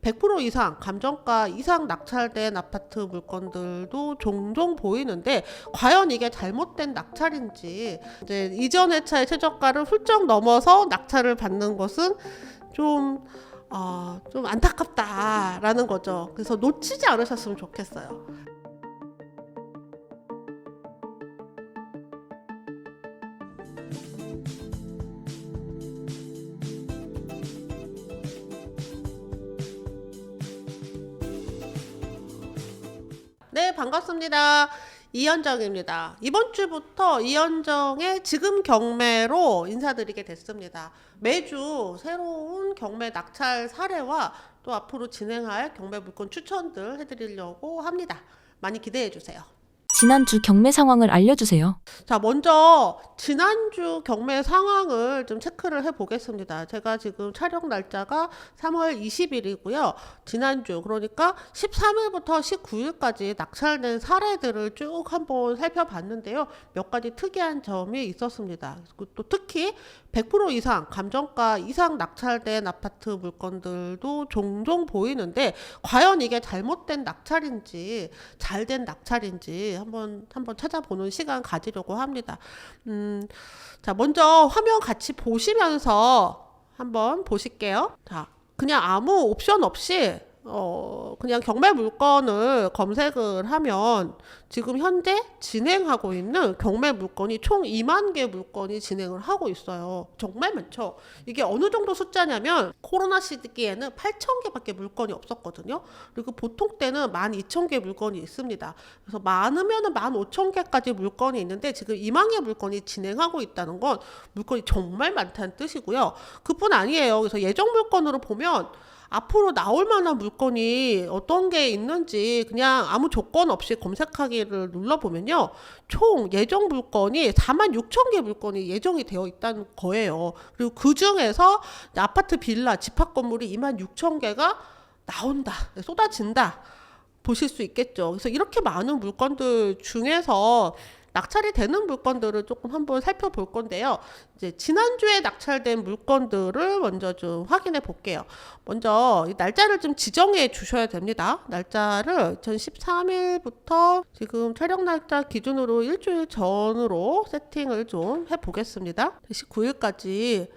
100% 이상 감정가 이상 낙찰된 아파트 물건들도 종종 보이는데 과연 이게 잘못된 낙찰인지, 이제 이전 회차의 최저가를 훌쩍 넘어서 낙찰을 받는 것은 좀 좀 안타깝다라는 거죠. 그래서 놓치지 않으셨으면 좋겠어요. 네, 반갑습니다. 이현정입니다. 이번 주부터 이현정의 지금 경매로 인사드리게 됐습니다. 매주 새로운 경매 낙찰 사례와 또 앞으로 진행할 경매 물건 추천들 해드리려고 합니다. 많이 기대해 주세요. 지난주 경매 상황을 알려주세요. 자, 먼저 지난주 경매 상황을 좀 체크를 해 보겠습니다. 제가 지금 촬영 날짜가 3월 20일이고요. 지난주, 그러니까 13일부터 19일까지 낙찰된 사례들을 쭉 한번 살펴봤는데요. 몇 가지 특이한 점이 있었습니다. 또 특히 100% 이상 감정가 이상 낙찰된 아파트 물건들도 종종 보이는데 과연 이게 잘못된 낙찰인지 잘된 낙찰인지 한번 찾아보는 시간 가지려고 합니다. 자, 먼저 화면 같이 보시면서 한번 보실게요. 자, 그냥 아무 옵션 없이 그냥 경매 물건을 검색을 하면 지금 현재 진행하고 있는 경매 물건이 총 2만 개 물건이 진행을 하고 있어요. 정말 많죠. 이게 어느 정도 숫자냐면 코로나 시기에는 8,000개밖에 물건이 없었거든요. 그리고 보통 때는 12,000개 물건이 있습니다. 그래서 많으면 15,000개까지 물건이 있는데 지금 2만 개 물건이 진행하고 있다는 건 물건이 정말 많다는 뜻이고요. 그뿐 아니에요. 그래서 예정 물건으로 보면 앞으로 나올 만한 물건이 어떤 게 있는지 그냥 아무 조건 없이 검색하기를 눌러보면요. 총 예정 물건이 46,000개 물건이 예정이 되어 있다는 거예요. 그리고 그 중에서 아파트 빌라 집합 건물이 26,000개가 나온다, 쏟아진다 보실 수 있겠죠. 그래서 이렇게 많은 물건들 중에서 낙찰이 되는 물건들을 조금 한번 살펴볼 건데요. 이제 지난주에 낙찰된 물건들을 먼저 좀 확인해 볼게요. 먼저 이 날짜를 좀 지정해 주셔야 됩니다. 날짜를 2013일부터 지금 촬영 날짜 기준으로 일주일 전으로 세팅을 좀 해 보겠습니다. 19일까지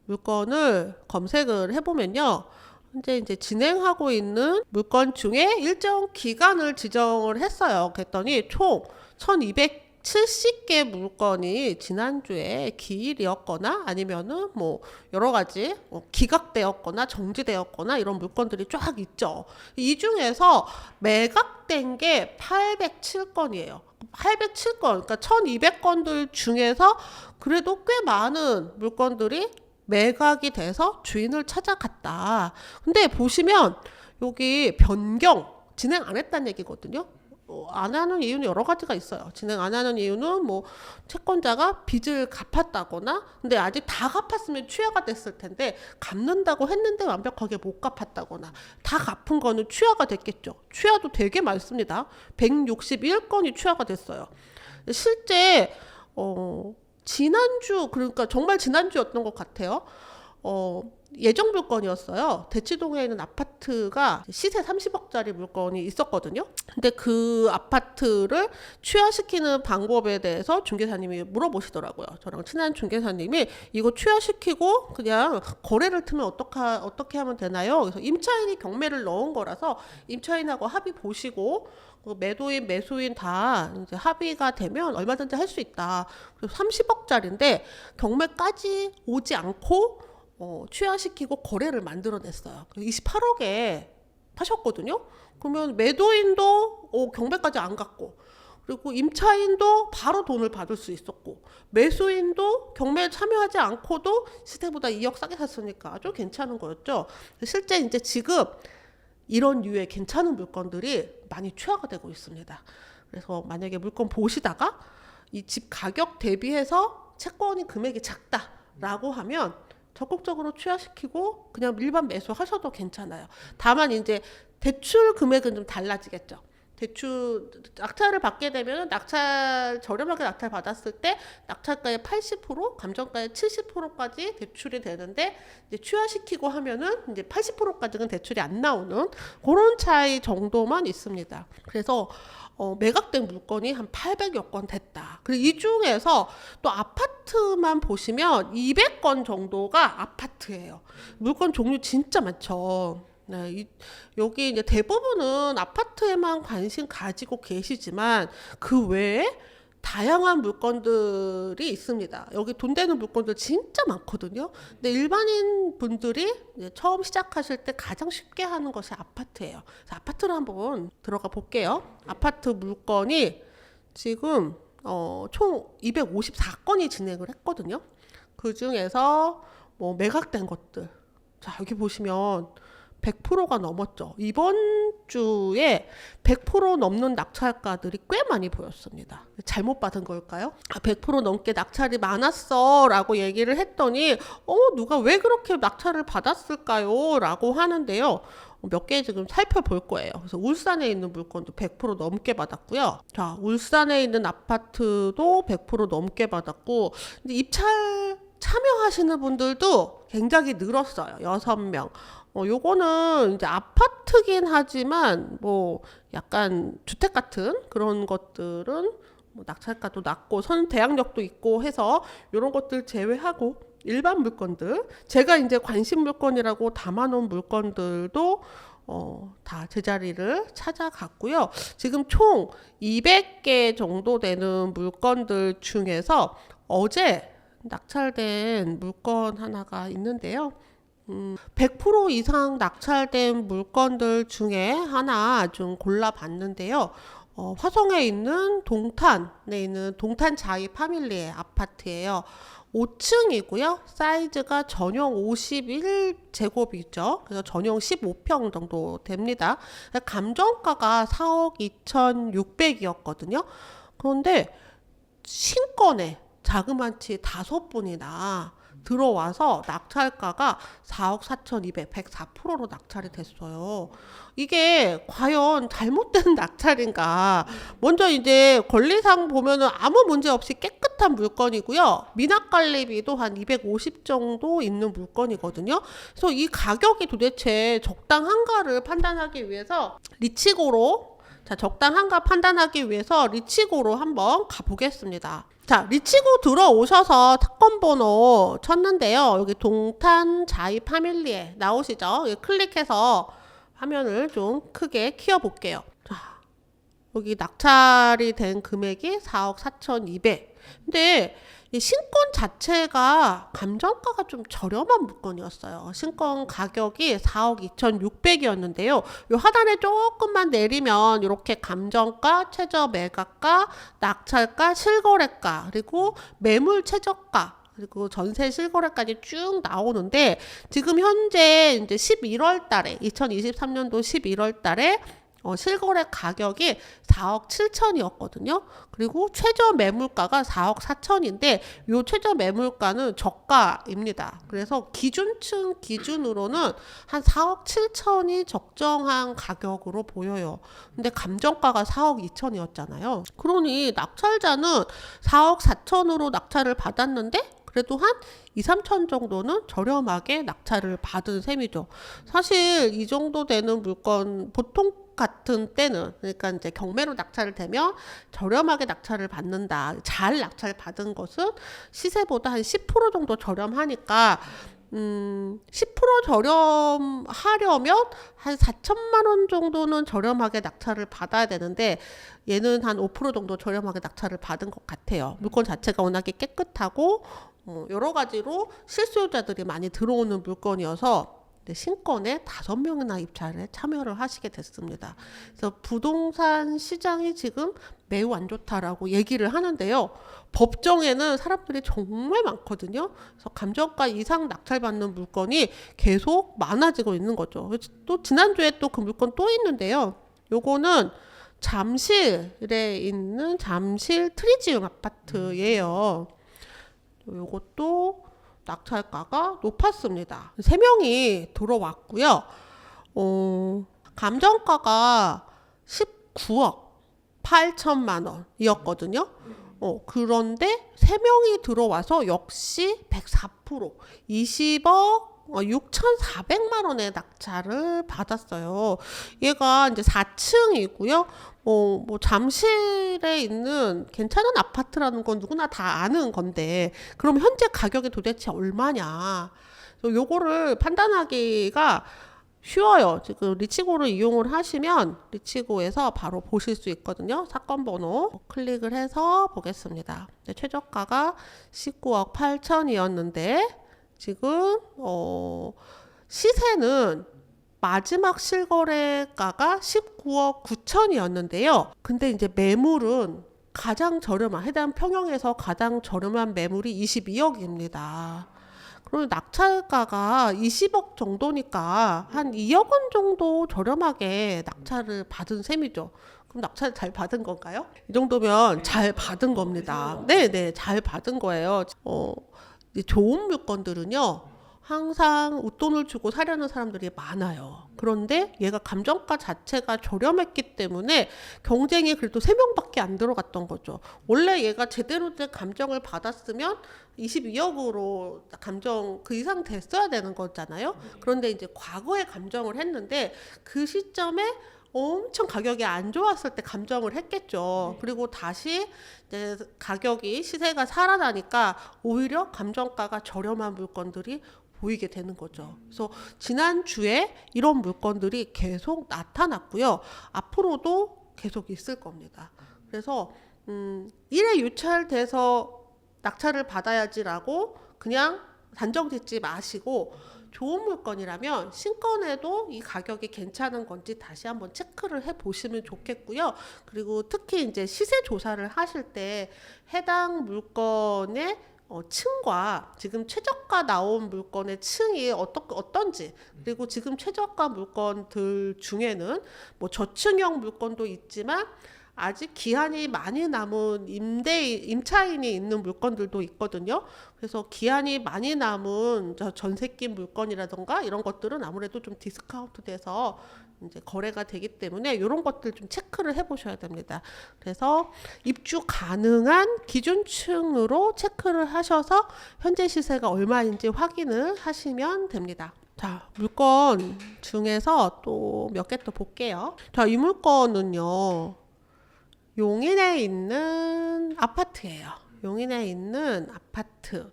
물건을 검색을 해보면요. 현재 이제 진행하고 있는 물건 중에 일정 기간을 지정을 했어요. 그랬더니 총 1270개 물건이 지난주에 기일이었거나 아니면은 뭐 여러 가지 기각되었거나 정지되었거나 이런 물건들이 쫙 있죠. 이 중에서 매각된 게 807건이에요. 807건, 그러니까 1200건들 중에서 그래도 꽤 많은 물건들이 매각이 돼서 주인을 찾아갔다. 근데 보시면 여기 변경, 진행 안 했다는 얘기거든요. 안 하는 이유는 여러 가지가 있어요. 진행 안 하는 이유는 뭐 채권자가 빚을 갚았다거나, 근데 아직 다 갚았으면 취하가 됐을 텐데 갚는다고 했는데 완벽하게 못 갚았다거나, 다 갚은 거는 취하가 됐겠죠. 취하도 되게 많습니다. 161건이 취하가 됐어요. 실제 지난주, 그러니까 정말 지난주였던 것 같아요. 예정 물건이었어요. 대치동에 있는 아파트가 시세 30억짜리 물건이 있었거든요. 근데 그 아파트를 취하시키는 방법에 대해서 중개사님이 물어보시더라고요. 저랑 친한 중개사님이 이거 취하시키고 그냥 거래를 틀면 어떻게 하면 되나요? 그래서 임차인이 경매를 넣은 거라서 임차인하고 합의 보시고 매도인, 매수인 다 이제 합의가 되면 얼마든지 할 수 있다. 그래서 30억짜리인데 경매까지 오지 않고 취하시키고 거래를 만들어냈어요. 28억에 파셨거든요. 그러면 매도인도 경매까지 안 갔고, 그리고 임차인도 바로 돈을 받을 수 있었고, 매수인도 경매에 참여하지 않고도 시세보다 2억 싸게 샀으니까 아주 괜찮은 거였죠. 실제 이제 지금 이런 류의 괜찮은 물건들이 많이 취하가 되고 있습니다. 그래서 만약에 물건 보시다가 이 집 가격 대비해서 채권이 금액이 작다라고 하면 적극적으로 취하시키고 그냥 일반 매수하셔도 괜찮아요. 다만 이제 대출 금액은 좀 달라지겠죠. 대출 낙찰을 받게 되면 저렴하게 낙찰 받았을 때 낙찰가의 80%, 감정가의 70%까지 대출이 되는데 이제 취하시키고 하면은 이제 80%까지는 대출이 안 나오는 그런 차이 정도만 있습니다. 그래서 매각된 물건이 한 800여 건 됐다. 그리고 이 중에서 또 아파트만 보시면 200건 정도가 아파트예요. 물건 종류 진짜 많죠. 네, 여기 이제 대부분은 아파트에만 관심 가지고 계시지만 그 외에 다양한 물건들이 있습니다. 여기 돈 되는 물건들 진짜 많거든요. 근데 일반인 분들이 이제 처음 시작하실 때 가장 쉽게 하는 것이 아파트예요. 그래서 아파트를 한번 들어가 볼게요. 아파트 물건이 지금 총 254건이 진행을 했거든요. 그 중에서 뭐 매각된 것들. 자, 여기 보시면 100%가 넘었죠. 이번 주에 100% 넘는 낙찰가들이 꽤 많이 보였습니다. 잘못 받은 걸까요? 100% 넘게 낙찰이 많았어 라고 얘기를 했더니 누가 왜 그렇게 낙찰을 받았을까요? 라고 하는데요. 몇 개 지금 살펴볼 거예요. 그래서 울산에 있는 물건도 100% 넘게 받았고요. 자, 울산에 있는 아파트도 100% 넘게 받았고, 근데 입찰 참여하시는 분들도 굉장히 늘었어요. 6명. 요거는 이제 아파트긴 하지만 뭐 약간 주택 같은 그런 것들은 뭐 낙찰가도 낮고 대항력도 있고 해서 이런 것들 제외하고 일반 물건들, 제가 이제 관심 물건이라고 담아놓은 물건들도 다 제자리를 찾아갔고요. 지금 총 200개 정도 되는 물건들 중에서 어제 낙찰된 물건 하나가 있는데요. 100% 이상 낙찰된 물건들 중에 하나 좀 골라봤는데요. 화성에 있는 동탄에 있는 동탄 자이 파밀리의 아파트예요. 5층이고요. 사이즈가 전용 51제곱이죠. 그래서 전용 15평 정도 됩니다. 감정가가 4억 2,600이었거든요. 그런데 신건에 자그마치 5분이나 들어와서 낙찰가가 4억 4,200, 104%로 낙찰이 됐어요. 이게 과연 잘못된 낙찰인가? 먼저 이제 권리상 보면은 아무 문제 없이 깨끗한 물건이고요. 미납관리비도 한 250 정도 있는 물건이거든요. 그래서 이 가격이 도대체 적당한가를 판단하기 위해서 적당한가 판단하기 위해서 리치고로 한번 가보겠습니다. 자, 리치고 들어오셔서 사건 번호 쳤는데요. 여기 동탄 자이 파밀리에 나오시죠? 여기 클릭해서 화면을 좀 크게 키워볼게요. 자, 여기 낙찰이 된 금액이 4억 4,200. 근데 이 신건 자체가 감정가가 좀 저렴한 물건이었어요. 신건 가격이 4억 2,600이었는데요. 요 하단에 조금만 내리면 이렇게 감정가, 최저 매각가, 낙찰가, 실거래가, 그리고 매물 최저가, 그리고 전세 실거래까지 쭉 나오는데 지금 현재 이제 11월 달에 2023년도 11월 달에 실거래 가격이 4억 7천이었거든요. 그리고 최저 매물가가 4억 4천인데 요 최저 매물가는 저가입니다. 그래서 기준층 기준으로는 한 4억 7천이 적정한 가격으로 보여요. 근데 감정가가 4억 2천이었잖아요. 그러니 낙찰자는 4억 4천으로 낙찰을 받았는데 그래도 한 2, 3천 정도는 저렴하게 낙찰을 받은 셈이죠. 사실 이 정도 되는 물건 보통 같은 때는, 그러니까 이제 경매로 낙찰을 되면 저렴하게 낙찰을 받는다. 잘 낙찰 받은 것은 시세보다 한 10% 정도 저렴하니까 10% 저렴하려면 한 4천만 원 정도는 저렴하게 낙찰을 받아야 되는데 얘는 한 5% 정도 저렴하게 낙찰을 받은 것 같아요. 물건 자체가 워낙에 깨끗하고 여러 가지로 실수요자들이 많이 들어오는 물건이어서 신건에 5명이나 입찰에 참여를 하시게 됐습니다. 그래서 부동산 시장이 지금 매우 안 좋다라고 얘기를 하는데요. 법정에는 사람들이 정말 많거든요. 그래서 감정가 이상 낙찰받는 물건이 계속 많아지고 있는 거죠. 또 지난주에 또 그 물건 또 있는데요. 요거는 잠실에 있는 잠실 트리지움 아파트예요. 요것도 낙찰가가 높았습니다. 3명이 들어왔고요. 감정가가 9억 8천만 원이었거든요. 그런데 3명이 들어와서 역시 104% 20억 6,400만 원의 낙찰을 받았어요. 얘가 이제 4층이고요. 뭐 잠실에 있는 괜찮은 아파트라는 건 누구나 다 아는 건데, 그럼 현재 가격이 도대체 얼마냐? 요거를 판단하기가 쉬워요. 지금 리치고를 이용을 하시면 리치고에서 바로 보실 수 있거든요. 사건 번호 클릭을 해서 보겠습니다. 최저가가 19억 8천이었는데 지금 시세는 마지막 실거래가가 19억 9천이었는데요. 근데 이제 매물은 가장 저렴한, 해당 평형에서 가장 저렴한 매물이 22억입니다. 그럼 낙찰가가 20억 정도니까 한 2억 원 정도 저렴하게 낙찰을 받은 셈이죠. 그럼 낙찰 잘 받은 건가요? 이 정도면 잘 받은 겁니다. 네네, 잘 받은 거예요. 이제 좋은 물건들은요, 항상 웃돈을 주고 사려는 사람들이 많아요. 그런데 얘가 감정가 자체가 저렴했기 때문에 경쟁이 그래도 3명밖에 안 들어갔던 거죠. 원래 얘가 제대로 된 감정을 받았으면 22억으로 감정 그 이상 됐어야 되는 거잖아요. 그런데 이제 과거에 감정을 했는데 그 시점에 엄청 가격이 안 좋았을 때 감정을 했겠죠. 그리고 다시 이제 가격이 시세가 살아나니까 오히려 감정가가 저렴한 물건들이 보이게 되는 거죠. 그래서 지난주에 이런 물건들이 계속 나타났고요. 앞으로도 계속 있을 겁니다. 그래서 1회 유찰돼서 낙찰을 받아야지라고 그냥 단정 짓지 마시고, 좋은 물건이라면 신건에도 이 가격이 괜찮은 건지 다시 한번 체크를 해 보시면 좋겠고요. 그리고 특히 이제 시세 조사를 하실 때 해당 물건의 층과 지금 최저가 나온 물건의 층이 어떤지, 그리고 지금 최저가 물건들 중에는 뭐 저층형 물건도 있지만 아직 기한이 많이 남은 임차인이 있는 물건들도 있거든요. 그래서 기한이 많이 남은 전세기 물건이라던가 이런 것들은 아무래도 좀 디스카운트 돼서 이제 거래가 되기 때문에 이런 것들 좀 체크를 해보셔야 됩니다. 그래서 입주 가능한 기준층으로 체크를 하셔서 현재 시세가 얼마인지 확인을 하시면 됩니다. 자, 물건 중에서 또 몇 개 또 볼게요. 자, 이 물건은요, 용인에 있는 아파트예요. 용인에 있는 아파트.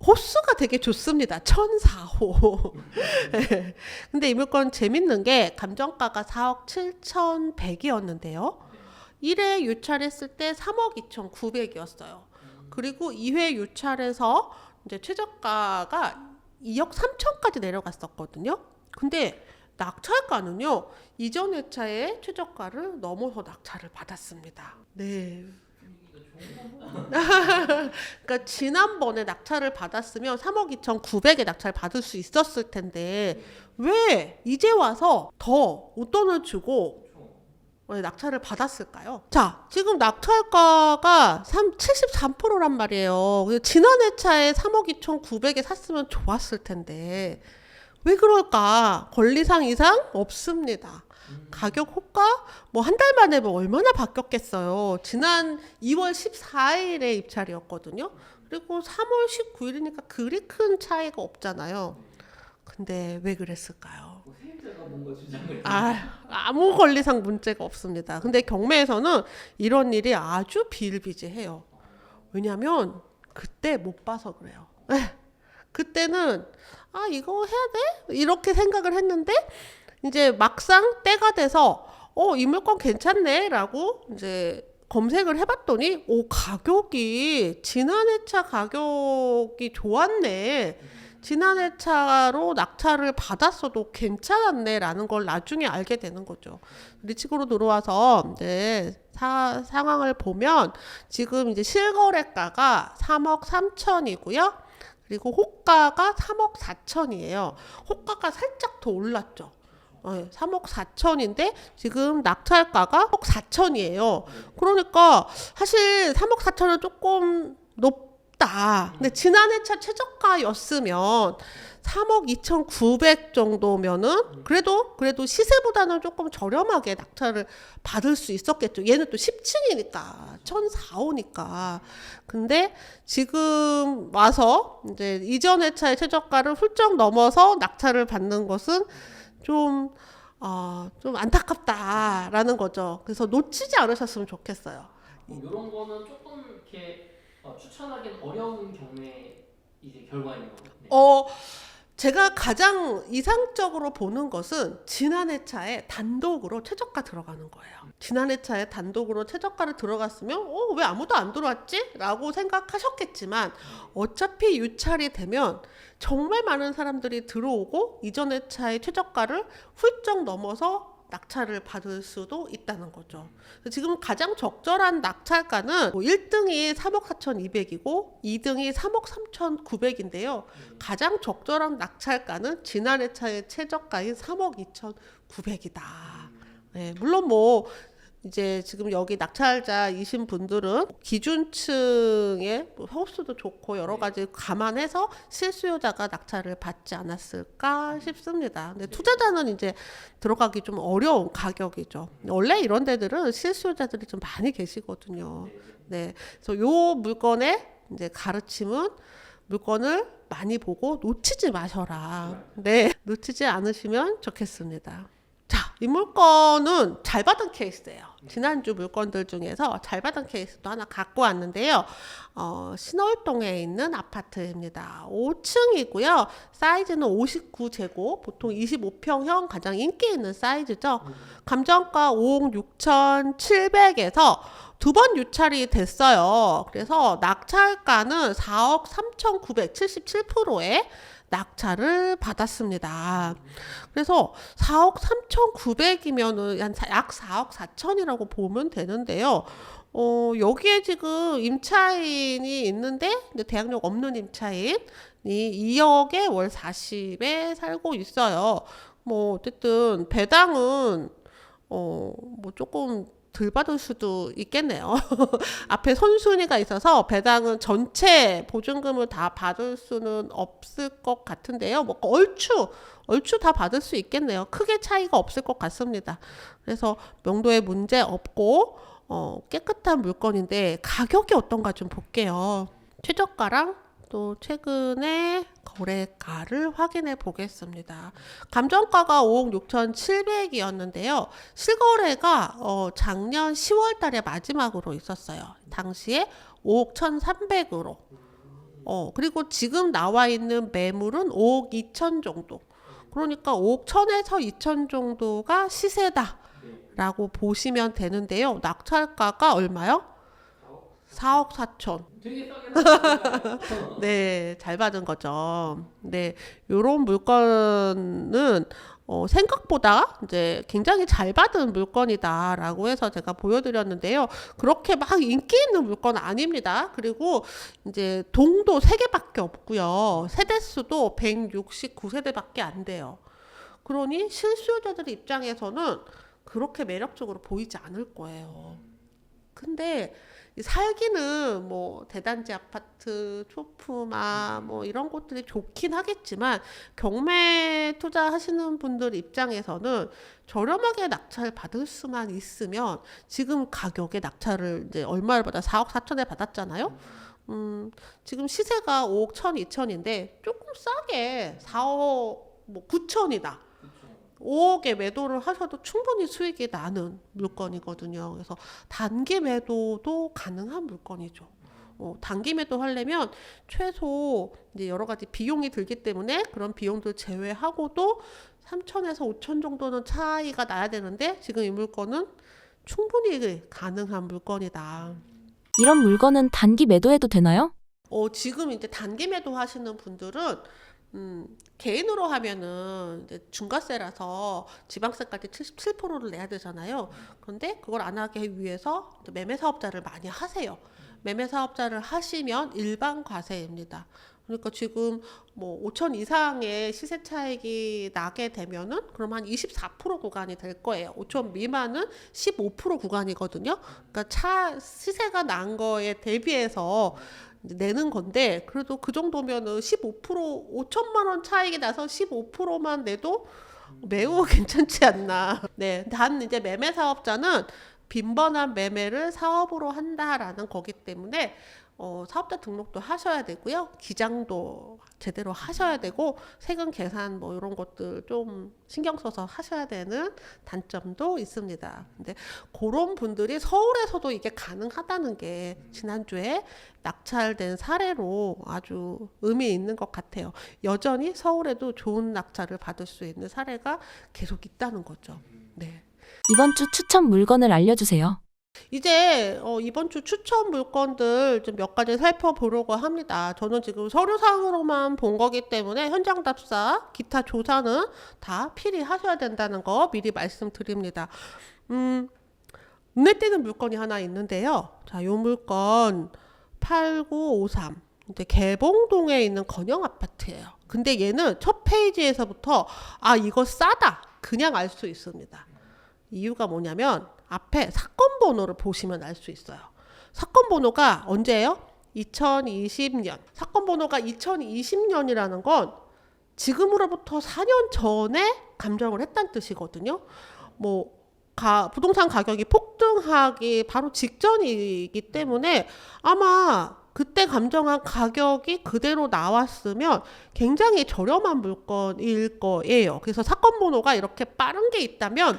호수가 되게 좋습니다. 1004호. 근데 이 물건 재밌는 게 감정가가 4억 7,100이었는데요. 1회 유찰했을 때 3억 2,900이었어요. 그리고 2회 유찰해서 이제 최저가가 2억 3천까지 내려갔었거든요. 근데 낙찰가는요, 이전 회차의 최저가를 넘어서 낙찰을 받았습니다. 네. 그러니까 지난번에 낙찰을 받았으면 3억 2,900에 낙찰 받을 수 있었을 텐데 왜 이제 와서 더 웃돈을 주고 낙찰을 받았을까요? 자, 지금 낙찰가가 73%란 말이에요. 지난 회차에 3억 2,900에 샀으면 좋았을 텐데 왜 그럴까? 권리상 이상 없습니다. 가격 호가 뭐 한 달 만에 뭐 얼마나 바뀌었겠어요. 지난 2월 14일에 입찰이었거든요. 그리고 3월 19일이니까 그리 큰 차이가 없잖아요. 근데 왜 그랬을까요? 아무 권리상 문제가 없습니다. 근데 경매에서는 이런 일이 아주 비일비재해요. 왜냐면 그때 못 봐서 그래요. 그때는 이거 해야 돼? 이렇게 생각을 했는데 이제 막상 때가 돼서 이 물건 괜찮네 라고 이제 검색을 해봤더니 가격이 지난 회차 가격이 좋았네, 지난 회차로 낙찰을 받았어도 괜찮았네 라는 걸 나중에 알게 되는 거죠. 리치고로 들어와서 이제 상황을 보면 지금 이제 실거래가가 3억 3천이고요. 그리고 호가가 3억 4천이에요. 호가가 살짝 더 올랐죠. 3억 4천인데 지금 낙찰가가 1억 4천이에요. 그러니까 사실 3억 4천은 조금 높다. 근데 지난해차 최저가였으면 3억 2,900 정도면은 그래도 시세보다는 조금 저렴하게 낙찰을 받을 수 있었겠죠. 얘는 또 10층이니까 1,400니까. 근데 지금 와서 이제 이전 회차의 최저가를 훌쩍 넘어서 낙찰을 받는 것은 좀 안타깝다라는 거죠. 그래서 놓치지 않으셨으면 좋겠어요. 이런 거는 조금 이렇게 추천하기는 어려운 경매 이제 결과인 거죠. 네. 제가 가장 이상적으로 보는 것은 지난해 차에 단독으로 최저가 들어가는 거예요. 지난해 차에 단독으로 최저가를 들어갔으면 왜 아무도 안 들어왔지? 라고 생각하셨겠지만 어차피 유찰이 되면 정말 많은 사람들이 들어오고 이전의 차의 최저가를 훌쩍 넘어서 낙찰을 받을 수도 있다는 거죠. 지금 가장 적절한 낙찰가는 1등이 3억 4,200이고 2등이 3억 3,900인데요. 가장 적절한 낙찰가는 지난해 차의 최저가인 3억 2,900이다. 네, 물론 뭐 이제 지금 여기 낙찰자이신 분들은 기준층의 호수도 좋고 여러 가지 감안해서 실수요자가 낙찰을 받지 않았을까 싶습니다. 근데 투자자는 이제 들어가기 좀 어려운 가격이죠. 원래 이런 데들은 실수요자들이 좀 많이 계시거든요. 네, 그래서 요 물건의 이제 가르침은 물건을 많이 보고 놓치지 마셔라. 네, 놓치지 않으시면 좋겠습니다. 자, 이 물건은 잘 받은 케이스예요. 지난주 물건들 중에서 잘 받은 케이스도 하나 갖고 왔는데요. 신월동에 있는 아파트입니다. 5층이고요. 사이즈는 59제곱, 보통 25평형 가장 인기 있는 사이즈죠. 감정가 5억 6,700에서 두 번 유찰이 됐어요. 그래서 낙찰가는 4억 3,900, 77%에 낙찰을 받았습니다. 그래서 4억 3,900이면은 약 4억 4천이라고 보면 되는데요. 여기에 지금 임차인이 있는데 대학력 없는 임차인이 2억에 월 40에 살고 있어요. 뭐 어쨌든 배당은 뭐 조금 덜 받을 수도 있겠네요. 앞에 선순위가 있어서 배당은 전체 보증금을 다 받을 수는 없을 것 같은데요. 뭐 얼추 다 받을 수 있겠네요. 크게 차이가 없을 것 같습니다. 그래서 명도에 문제 없고 깨끗한 물건인데 가격이 어떤가 좀 볼게요. 최저가랑 또 최근에 거래가를 확인해 보겠습니다. 감정가가 5억 6,700이었는데요. 실거래가 작년 10월 달에 마지막으로 있었어요. 당시에 5억 1,300으로. 그리고 지금 나와 있는 매물은 5억 2천 정도. 그러니까 5억 1,000에서 2천 정도가 시세다 라고 보시면 되는데요. 낙찰가가 얼마요? 4억 4천. 되게 싸게 나왔어요. 네, 잘 받은 거죠. 네, 요런 물건은 생각보다 이제 굉장히 잘 받은 물건이다라고 해서 제가 보여드렸는데요. 그렇게 막 인기 있는 물건 아닙니다. 그리고 이제 동도 3개밖에 없고요. 세대수도 169세대밖에 안 돼요. 그러니 실수요자들 입장에서는 그렇게 매력적으로 보이지 않을 거예요. 근데 살기는 뭐 대단지 아파트, 초품아 뭐 이런 곳들이 좋긴 하겠지만 경매 투자하시는 분들 입장에서는 저렴하게 낙찰 받을 수만 있으면 지금 가격에 낙찰을 이제 얼마를 받아 4억 4천에 받았잖아요. 지금 시세가 5억 1천, 2천인데 조금 싸게 4억 뭐 9천이다. 5억에 매도를 하셔도 충분히 수익이 나는 물건이거든요. 그래서 단기 매도도 가능한 물건이죠. 단기 매도 하려면 최소 이제 여러 가지 비용이 들기 때문에 그런 비용들 제외하고도 3천에서 5천 정도는 차이가 나야 되는데 지금 이 물건은 충분히 가능한 물건이다. 이런 물건은 단기 매도해도 되나요? 지금 이제 단기 매도 하시는 분들은 개인으로 하면은 이제 중과세라서 지방세까지 77%를 내야 되잖아요. 그런데 그걸 안 하기 위해서 매매 사업자를 많이 하세요. 매매 사업자를 하시면 일반 과세입니다. 그러니까 지금 뭐 5천 이상의 시세 차익이 나게 되면은 그럼 한 24% 구간이 될 거예요. 5천 미만은 15% 구간이거든요. 그러니까 시세가 난 거에 대비해서 내는 건데 그래도 그 정도면은 15% 5천만 원 차익이 나서 15%만 내도 매우 괜찮지 않나. 네, 단 이제 매매 사업자는 빈번한 매매를 사업으로 한다라는 거기 때문에 사업자 등록도 하셔야 되고요. 기장도 제대로 하셔야 되고 세금 계산 뭐 이런 것들 좀 신경 써서 하셔야 되는 단점도 있습니다. 근데 그런 분들이 서울에서도 이게 가능하다는 게 지난주에 낙찰된 사례로 아주 의미 있는 것 같아요. 여전히 서울에도 좋은 낙찰을 받을 수 있는 사례가 계속 있다는 거죠. 네. 이번 주 추천 물건을 알려주세요. 이제 이번 주 추천 물건들 좀 몇 가지 살펴보려고 합니다. 저는 지금 서류상으로만 본 거기 때문에 현장 답사, 기타 조사는 다 필히 하셔야 된다는 거 미리 말씀드립니다. 눈에 띄는 물건이 하나 있는데요. 자, 요 물건 8953. 이제 개봉동에 있는 건영 아파트예요. 근데 얘는 첫 페이지에서부터 이거 싸다. 그냥 알 수 있습니다. 이유가 뭐냐면 앞에 사건 번호를 보시면 알 수 있어요. 사건 번호가 언제예요? 2020년. 사건 번호가 2020년이라는 건 지금으로부터 4년 전에 감정을 했다는 뜻이거든요. 부동산 가격이 폭등하기 바로 직전이기 때문에 아마 그때 감정한 가격이 그대로 나왔으면 굉장히 저렴한 물건일 거예요. 그래서 사건 번호가 이렇게 빠른 게 있다면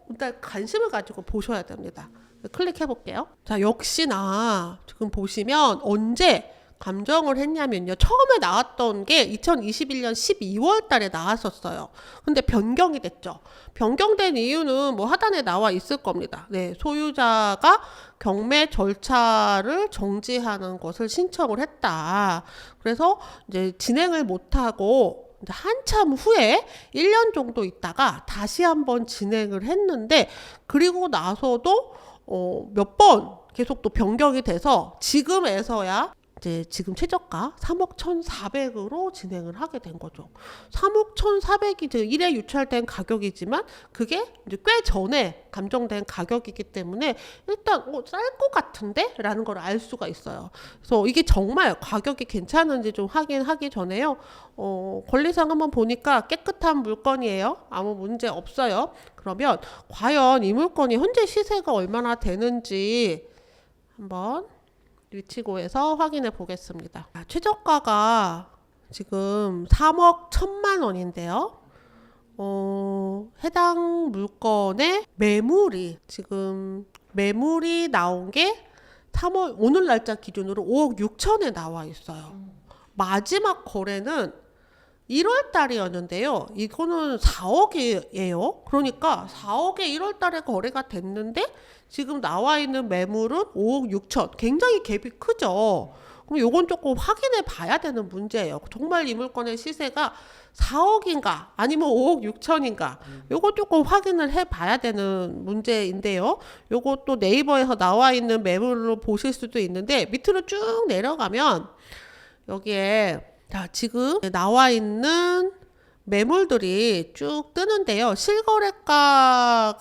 일단 관심을 가지고 보셔야 됩니다. 클릭해 볼게요. 자, 역시나 지금 보시면 언제 감정을 했냐면요. 처음에 나왔던 게 2021년 12월 달에 나왔었어요. 근데 변경이 됐죠. 변경된 이유는 하단에 나와 있을 겁니다. 네, 소유자가 경매 절차를 정지하는 것을 신청을 했다. 그래서 이제 진행을 못하고 한참 후에 1년 정도 있다가 다시 한번 진행을 했는데 그리고 나서도 몇 번 계속 또 변경이 돼서 지금에서야 이제 지금 최저가 3억 1,400으로 진행을 하게 된 거죠. 3억 1,400이 1회 유찰된 가격이지만 그게 이제 꽤 전에 감정된 가격이기 때문에 일단 쌀 것 같은데? 라는 걸 알 수가 있어요. 그래서 이게 정말 가격이 괜찮은지 좀 확인하기 전에요. 권리상 한번 보니까 깨끗한 물건이에요. 아무 문제 없어요. 그러면 과연 이 물건이 현재 시세가 얼마나 되는지 한번 위치고에서 확인해 보겠습니다. 최저가가 지금 3억 1,000만 원인데요. 해당 물건의 매물이 나온 게 3월 오늘 날짜 기준으로 5억 6천에 나와 있어요. 마지막 거래는 1월 달이었는데요. 이거는 4억이에요. 그러니까 4억에 1월 달에 거래가 됐는데 지금 나와 있는 매물은 5억 6천. 굉장히 갭이 크죠. 그럼 요건 조금 확인해 봐야 되는 문제예요. 정말 이 물건의 시세가 4억인가 아니면 5억 6천인가 요거 조금 확인을 해 봐야 되는 문제인데요. 요거 또 네이버에서 나와 있는 매물로 보실 수도 있는데 밑으로 쭉 내려가면 여기에 지금 나와 있는 매물들이 쭉 뜨는데요. 실거래가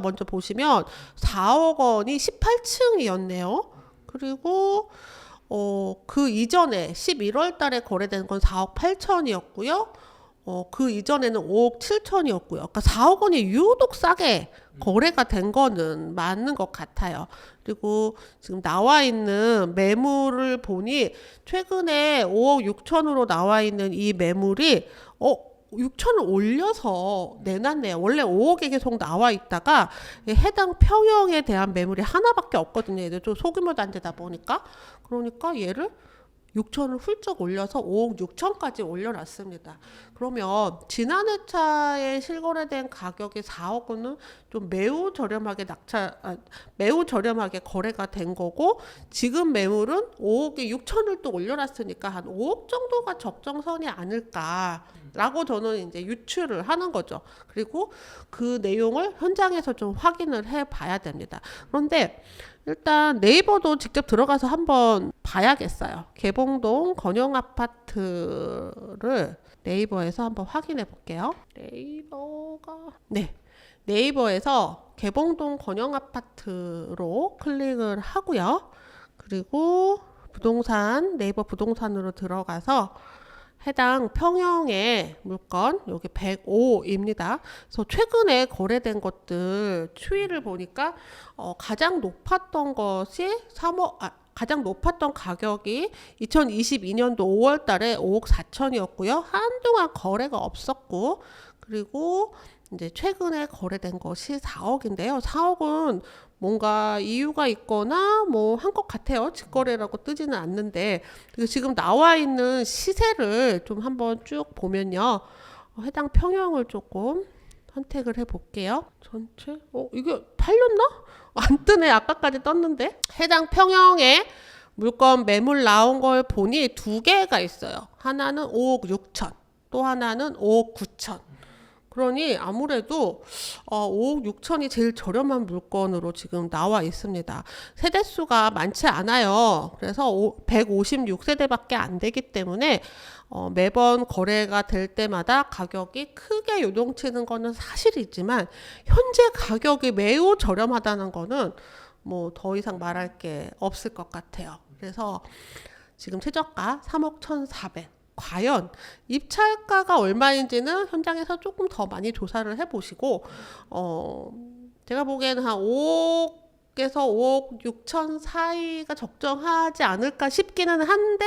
먼저 보시면 4억 원이 18층이었네요. 그리고 그 이전에 11월 달에 거래된 건 4억 8천이었고요. 그 이전에는 5억 7천이었고요. 그러니까 4억 원이 유독 싸게 거래가 된 거는 맞는 것 같아요. 그리고 지금 나와 있는 매물을 보니 최근에 5억 6천으로 나와 있는 이 매물이 6천을 올려서 내놨네요. 원래 5억에 계속 나와 있다가 해당 평형에 대한 매물이 하나밖에 없거든요. 얘들 좀 소규모 단지다 보니까. 그러니까 얘를 6천을 훌쩍 올려서 5억 6천까지 올려놨습니다. 그러면 지난 회차에 실거래된 가격이 4억 원은 좀 매우 저렴하게 거래가 된 거고 지금 매물은 5억에 6천을 또 올려놨으니까 한 5억 정도가 적정선이 아닐까라고 저는 이제 유추를 하는 거죠. 그리고 그 내용을 현장에서 좀 확인을 해봐야 됩니다. 그런데 일단 네이버도 직접 들어가서 한번 봐야겠어요. 개봉동 건영 아파트를 네이버에서 한번 확인해 볼게요. 네이버에서 개봉동 건영 아파트로 클릭을 하고요. 그리고 부동산 네이버 부동산으로 들어가서 해당 평형의 물건 여기 105입니다. 그래서 최근에 거래된 것들 추이를 보니까 가장 높았던 것이 가장 높았던 가격이 2022년도 5월 달에 5억 4천이었고요. 한동안 거래가 없었고, 그리고 이제 최근에 거래된 것이 4억인데요. 4억은 뭔가 이유가 있거나 뭐 한 것 같아요. 직거래라고 뜨지는 않는데, 지금 나와 있는 시세를 좀 한번 쭉 보면요. 해당 평형을 조금 선택을 해 볼게요. 전체 이게 팔렸나? 안 뜨네. 아까까지 떴는데. 해당 평형의 물건 매물 나온 걸 보니 두 개가 있어요. 하나는 5억 6천, 또 하나는 5억 9천. 그러니 아무래도 5억 6천이 제일 저렴한 물건으로 지금 나와 있습니다. 세대수가 많지 않아요. 그래서 156세대밖에 안 되기 때문에 매번 거래가 될 때마다 가격이 크게 요동치는 거는 사실이지만 현재 가격이 매우 저렴하다는 거는 뭐 더 이상 말할 게 없을 것 같아요. 그래서 지금 최저가 3억 1,400. 과연 입찰가가 얼마인지는 현장에서 조금 더 많이 조사를 해보시고 제가 보기에는 한 5억에서 5억 6천 사이가 적정하지 않을까 싶기는 한데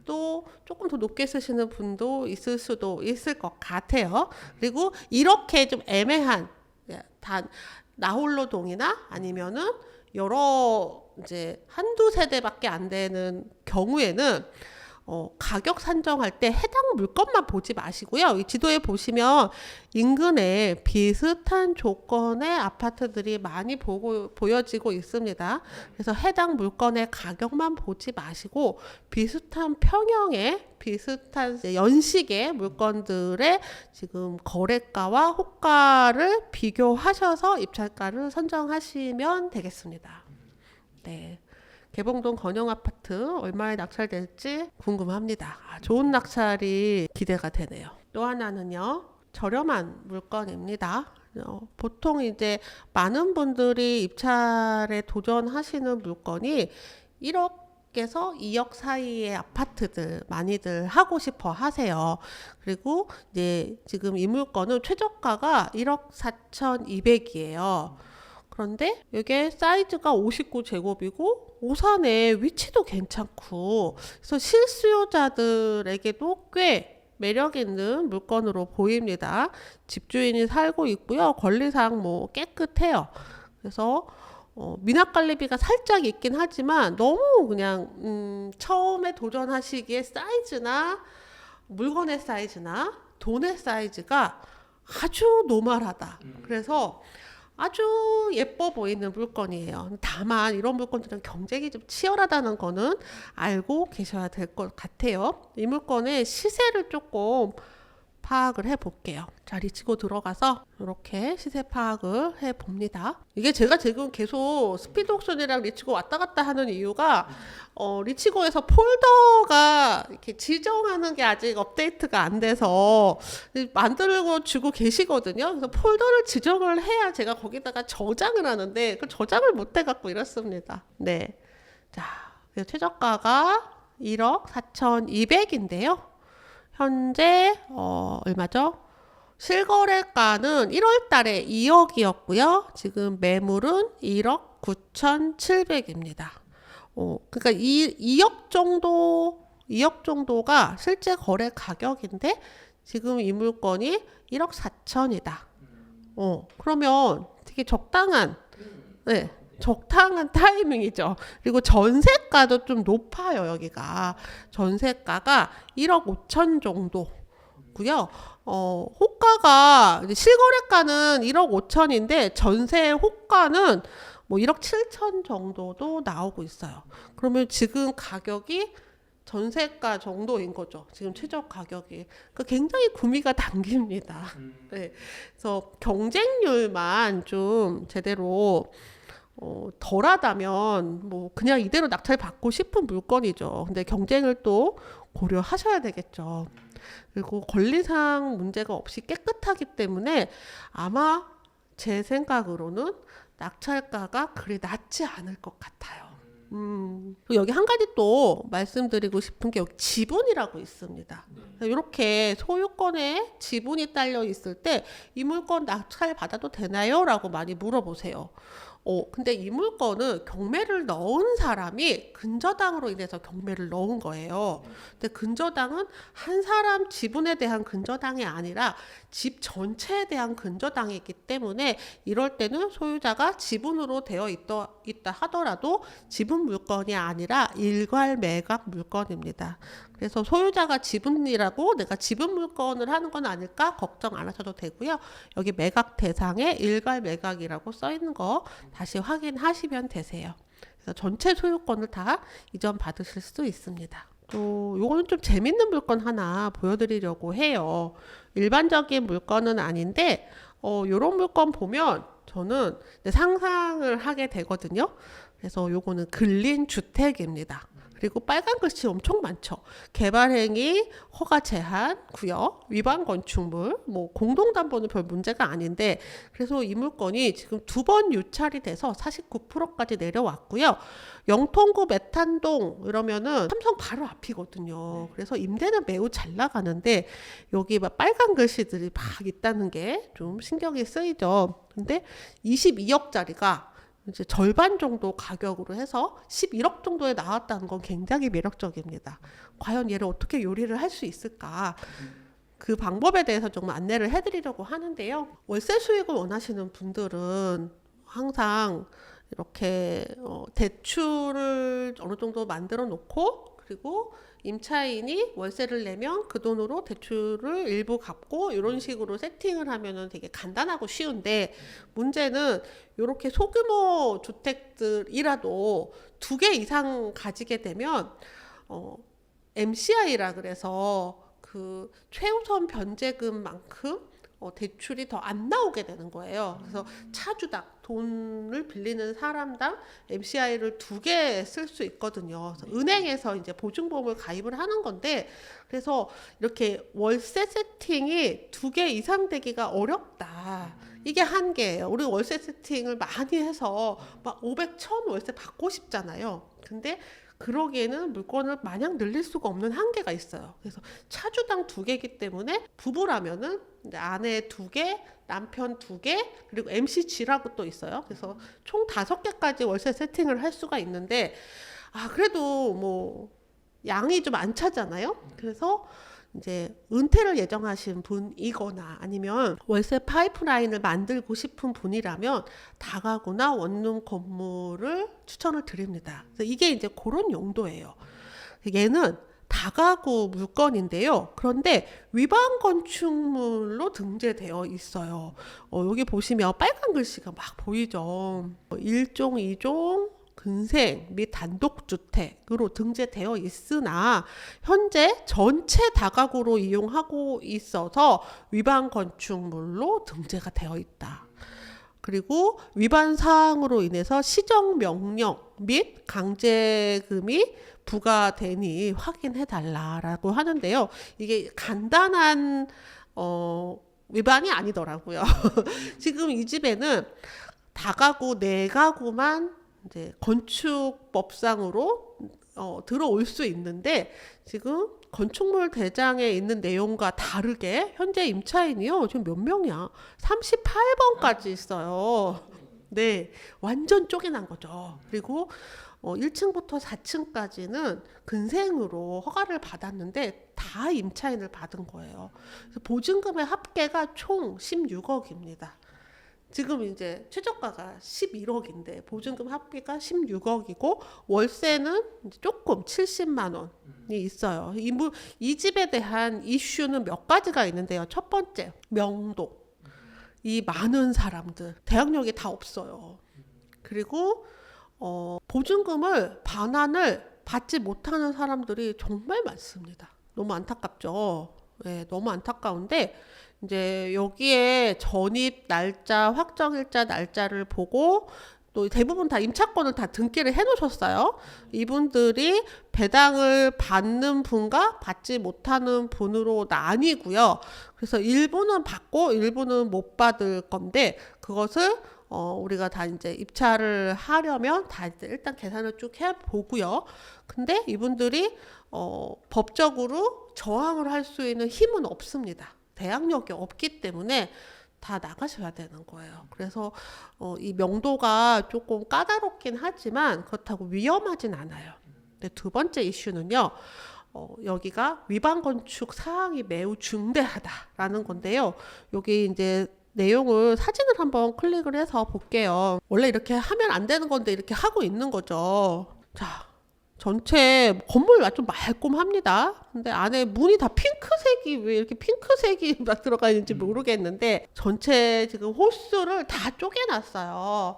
또 조금 더 높게 쓰시는 분도 있을 수도 있을 것 같아요. 그리고 이렇게 좀 애매한 단 나홀로동이나 아니면은 여러 이제 한두 세대밖에 안 되는 경우에는 가격 산정할 때 해당 물건만 보지 마시고요. 이 지도에 보시면 인근에 비슷한 조건의 아파트들이 많이 보여지고 있습니다. 그래서 해당 물건의 가격만 보지 마시고 비슷한 평형의 비슷한 연식의 물건들의 지금 거래가와 호가를 비교하셔서 입찰가를 선정하시면 되겠습니다. 네. 개봉동 건영 아파트 얼마에 낙찰될지 궁금합니다. 좋은 낙찰이 기대가 되네요. 또 하나는요, 저렴한 물건입니다. 보통 이제 많은 분들이 입찰에 도전하시는 물건이 1억에서 2억 사이의 아파트들 많이들 하고 싶어 하세요. 그리고 이제 지금 이 물건은 최저가가 1억 4,200이에요. 그런데 이게 사이즈가 59제곱이고 오산에 위치도 괜찮고 그래서 실수요자들에게도 꽤 매력 있는 물건으로 보입니다. 집주인이 살고 있고요. 권리상 뭐 깨끗해요. 그래서 미납관리비가 살짝 있긴 하지만 너무 그냥 처음에 도전하시기에 사이즈나 물건의 사이즈나 돈의 사이즈가 아주 노멀하다. 그래서 아주 예뻐 보이는 물건이에요. 다만 이런 물건들은 경쟁이 좀 치열하다는 거는 알고 계셔야 될 것 같아요. 이 물건의 시세를 조금 파악을 해 볼게요. 자, 리치고 들어가서 이렇게 시세 파악을 해 봅니다. 이게 제가 지금 계속 스피드 옥션이랑 리치고 왔다 갔다 하는 이유가 리치고에서 폴더가 이렇게 지정하는 게 아직 업데이트가 안 돼서 만들고 주고 계시거든요. 그래서 폴더를 지정을 해야 제가 거기다가 저장을 하는데 그 저장을 못 해갖고 이렇습니다. 네. 자, 최저가가 1억 4,200인데요. 현재 얼마죠? 실거래가는 1월 달에 2억이었고요. 지금 매물은 1억 9,700입니다. 그러니까 2억 정도가 실제 거래 가격인데 지금 이 물건이 1억 4천이다. 그러면 되게 적당한 타이밍이죠. 그리고 전세가도 좀 높아요. 여기가 전세가가 1억 5천 정도고요. 호가가 실거래가는 1억 5천인데 전세 호가는 뭐 1억 7천 정도도 나오고 있어요. 그러면 지금 가격이 전세가 정도인 거죠. 지금 최저 가격이. 굉장히 구미가 당깁니다. 네. 그래서 경쟁률만 좀 제대로 덜하다면 뭐 그냥 이대로 낙찰 받고 싶은 물건이죠. 근데 경쟁을 또 고려하셔야 되겠죠. 그리고 권리상 문제가 없이 깨끗하기 때문에 아마 제 생각으로는 낙찰가가 그리 낮지 않을 것 같아요. 그리고 여기 한 가지 또 말씀드리고 싶은 게 여기 지분이라고 있습니다. 네. 이렇게 소유권에 지분이 딸려 있을 때 이 물건 낙찰 받아도 되나요? 라고 많이 물어보세요. 근데 이 물건은 경매를 넣은 사람이 근저당으로 인해서 경매를 넣은 거예요. 근데 근저당은 한 사람 지분에 대한 근저당이 아니라 집 전체에 대한 근저당이기 때문에 이럴 때는 소유자가 지분으로 되어 있다 하더라도 지분 물건이 아니라 일괄 매각 물건입니다. 그래서 소유자가 지분이라고 내가 지분 물건을 하는 건 아닐까 걱정 안 하셔도 되고요. 여기 매각 대상에 일괄 매각이라고 써 있는 거 다시 확인하시면 되세요. 그래서 전체 소유권을 다 이전 받으실 수 있습니다. 또 요거는 좀 재밌는 물건 하나 보여드리려고 해요. 일반적인 물건은 아닌데 요런 물건 보면 저는 상상을 하게 되거든요. 그래서 요거는 근린 주택입니다. 그리고 빨간 글씨 엄청 많죠. 개발행위, 허가 제한, 구역, 위반 건축물, 뭐 공동담보는 별 문제가 아닌데 그래서 이 물건이 지금 2번 유찰이 돼서 49%까지 내려왔고요. 영통구 메탄동 이러면은 삼성 바로 앞이거든요. 그래서 임대는 매우 잘 나가는데 여기 막 빨간 글씨들이 막 있다는 게 좀 신경이 쓰이죠. 근데 22억짜리가 이제 절반 정도 가격으로 해서 11억 정도에 나왔다는 건 굉장히 매력적입니다. 과연 얘를 어떻게 요리를 할 수 있을까? 그 방법에 대해서 좀 안내를 해드리려고 하는데요. 월세 수익을 원하시는 분들은 항상 이렇게 대출을 어느 정도 만들어 놓고 그리고 임차인이 월세를 내면 그 돈으로 대출을 일부 갚고 이런 식으로 세팅을 하면은 되게 간단하고 쉬운데 문제는 이렇게 소규모 주택들이라도 2개 이상 가지게 되면 MCI라 그래서 그 최우선 변제금만큼 대출이 더 안 나오게 되는 거예요. 그래서 차주당 돈을 빌리는 사람당 MCI를 2개 쓸 수 있거든요. 그래서 은행에서 이제 보증보험을 가입을 하는 건데 그래서 이렇게 월세 세팅이 2개 이상 되기가 어렵다. 이게 한계예요. 우리 월세 세팅을 많이 해서 막 500, 1000 월세 받고 싶잖아요. 근데 그러기에는 물건을 마냥 늘릴 수가 없는 한계가 있어요. 그래서 차주당 2개이기 때문에 부부라면은 이제 아내 2개, 남편 2개, 그리고 MCG라고 또 있어요. 그래서 총 5개까지 월세 세팅을 할 수가 있는데 그래도 뭐 양이 좀 안 차잖아요. 그래서 이제 은퇴를 예정하신 분이거나 아니면 월세 파이프라인을 만들고 싶은 분이라면 다가구나 원룸 건물을 추천을 드립니다. 그래서 이게 이제 그런 용도예요. 얘는 다가구 물건인데요. 그런데 위반 건축물로 등재되어 있어요. 여기 보시면 빨간 글씨가 막 보이죠. 1종, 2종, 근생 및 단독주택으로 등재되어 있으나 현재 전체 다가구로 이용하고 있어서 위반 건축물로 등재가 되어 있다. 그리고 위반 사항으로 인해서 시정명령 및 강제금이 부과되니 확인해달라라고 하는데요. 이게 간단한 위반이 아니더라고요. 지금 이 집에는 다가구 4가구만 이제 건축법상으로 들어올 수 있는데 지금 건축물 대장에 있는 내용과 다르게 현재 임차인이요 지금 몇 명이야? 38번까지 있어요. 네, 완전 쪼개난 거죠. 그리고 1층부터 4층까지는 근생으로 허가를 받았는데 다 임차인을 받은 거예요. 그래서 보증금의 합계가 총 16억입니다. 지금 이제 최저가가 11억인데 보증금 합계가 16억이고 월세는 이제 조금 70만 원이 있어요. 이 집에 대한 이슈는 몇 가지가 있는데요. 첫 번째, 명도. 이 많은 사람들, 대학력이 다 없어요. 그리고 보증금을 반환을 받지 못하는 사람들이 정말 많습니다. 너무 안타깝죠. 네, 너무 안타까운데 이제 여기에 전입 날짜, 확정일자 날짜를 보고 또 대부분 다 임차권을 다 등기를 해 놓으셨어요. 이분들이 배당을 받는 분과 받지 못하는 분으로 나뉘고요. 그래서 일부는 받고 일부는 못 받을 건데 그것을 우리가 다 이제 입찰을 하려면 다 이제 일단 계산을 쭉 해보고요. 근데 이분들이 법적으로 저항을 할 수 있는 힘은 없습니다. 대항력이 없기 때문에 다 나가셔야 되는 거예요. 그래서 이 명도가 조금 까다롭긴 하지만 그렇다고 위험하진 않아요. 근데 두 번째 이슈는요. 여기가 위반 건축 사항이 매우 중대하다라는 건데요. 여기 이제 내용을 사진을 한번 클릭을 해서 볼게요. 원래 이렇게 하면 안 되는 건데 이렇게 하고 있는 거죠. 자, 전체 건물 좀 말끔합니다. 근데 안에 문이 다 핑크색이 왜 이렇게 핑크색이 막 들어가 있는지 모르겠는데 전체 지금 호수를 다 쪼개놨어요.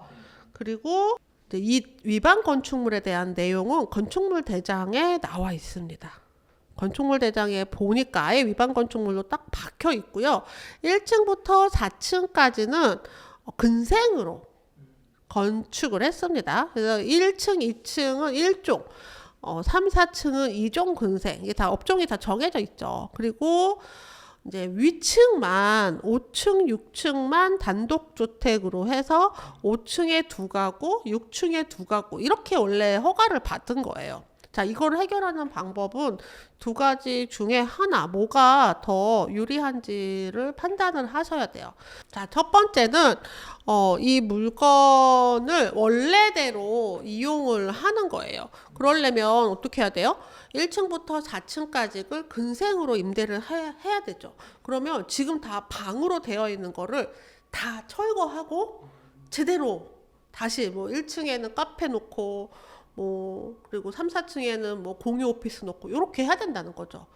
그리고 이제 이 위반 건축물에 대한 내용은 건축물 대장에 나와 있습니다. 건축물 대장에 보니까 아예 위반 건축물로 딱 박혀 있고요. 1층부터 4층까지는 근생으로 건축을 했습니다. 그래서 1층, 2층은 1종, 3, 4층은 2종 근생. 이게 다 업종이 다 정해져 있죠. 그리고 이제 위층만 5층, 6층만 단독주택으로 해서 5층에 2가구, 6층에 2가구 이렇게 원래 허가를 받은 거예요. 자, 이걸 해결하는 방법은 두 가지 중에 하나, 뭐가 더 유리한지를 판단을 하셔야 돼요. 자, 첫 번째는 이 물건을 원래대로 이용을 하는 거예요. 그러려면 어떻게 해야 돼요? 1층부터 4층까지를 근생으로 임대를 해야 되죠. 그러면 지금 다 방으로 되어 있는 거를 다 철거하고 제대로 다시 뭐 1층에는 카페 놓고 그리고 3, 4층에는 뭐 공유 오피스 놓고 이렇게 해야 된다는 거죠.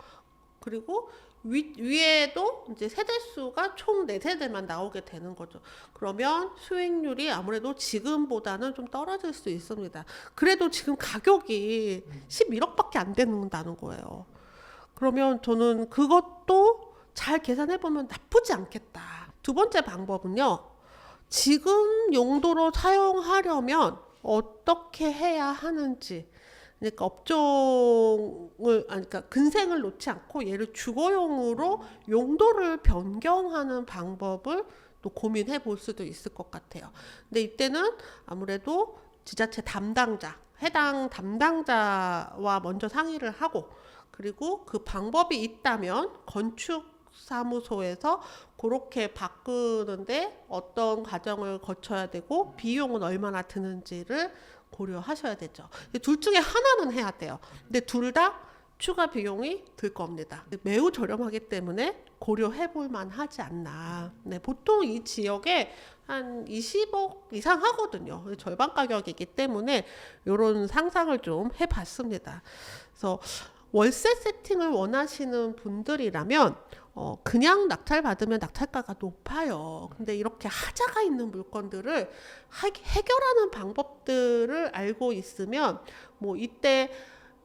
그리고 위에도 이제 세대수가 총 4세대만 나오게 되는 거죠. 그러면 수익률이 아무래도 지금보다는 좀 떨어질 수 있습니다. 그래도 지금 가격이 11억밖에 안 된다는 거예요. 그러면 저는 그것도 잘 계산해보면 나쁘지 않겠다. 두 번째 방법은요. 지금 용도로 사용하려면 어떻게 해야 하는지, 그러니까 그러니까 근생을 놓지 않고 얘를 주거용으로 용도를 변경하는 방법을 또 고민해 볼 수도 있을 것 같아요. 근데 이때는 아무래도 지자체 담당자, 해당 담당자와 먼저 상의를 하고, 그리고 그 방법이 있다면 건축사무소에서 그렇게 바꾸는데 어떤 과정을 거쳐야 되고 비용은 얼마나 드는지를 고려하셔야 되죠. 둘 중에 하나는 해야 돼요. 근데 둘 다 추가 비용이 들 겁니다. 매우 저렴하기 때문에 고려해 볼 만하지 않나. 네, 보통 이 지역에 한 20억 이상 하거든요. 절반 가격이기 때문에 이런 상상을 좀 해봤습니다. 그래서 월세 세팅을 원하시는 분들이라면 그냥 낙찰 받으면 낙찰가가 높아요. 근데 이렇게 하자가 있는 물건들을 해결하는 방법들을 알고 있으면 이때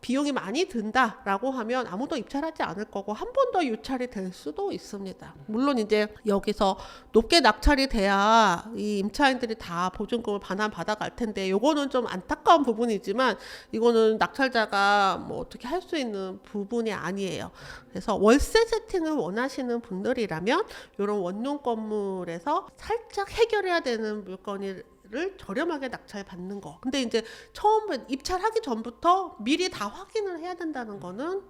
비용이 많이 든다라고 하면 아무도 입찰하지 않을 거고 한 번 더 유찰이 될 수도 있습니다. 물론 이제 여기서 높게 낙찰이 돼야 이 임차인들이 다 보증금을 반환 받아갈 텐데 요거는 좀 안타까운 부분이지만 이거는 낙찰자가 어떻게 할 수 있는 부분이 아니에요. 그래서 월세 세팅을 원하시는 분들이라면 이런 원룸 건물에서 살짝 해결해야 되는 물건이 저렴하게 낙찰 받는 거. 근데 이제 처음에 입찰하기 전부터 미리 다 확인을 해야 된다는 거는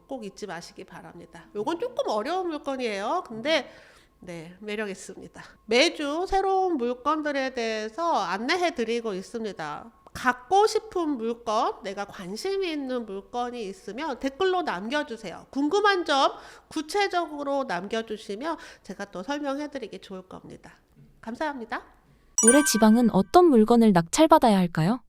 꼭 잊지 마시기 바랍니다. 요건 조금 어려운 물건이에요. 근데 네, 매력 있습니다. 매주 새로운 물건들에 대해서 안내해 드리고 있습니다. 갖고 싶은 물건, 내가 관심이 있는 물건이 있으면 댓글로 남겨주세요. 궁금한 점 구체적으로 남겨주시면 제가 또 설명해 드리기 좋을 겁니다. 감사합니다. 올해 지방은 어떤 물건을 낙찰받아야 할까요?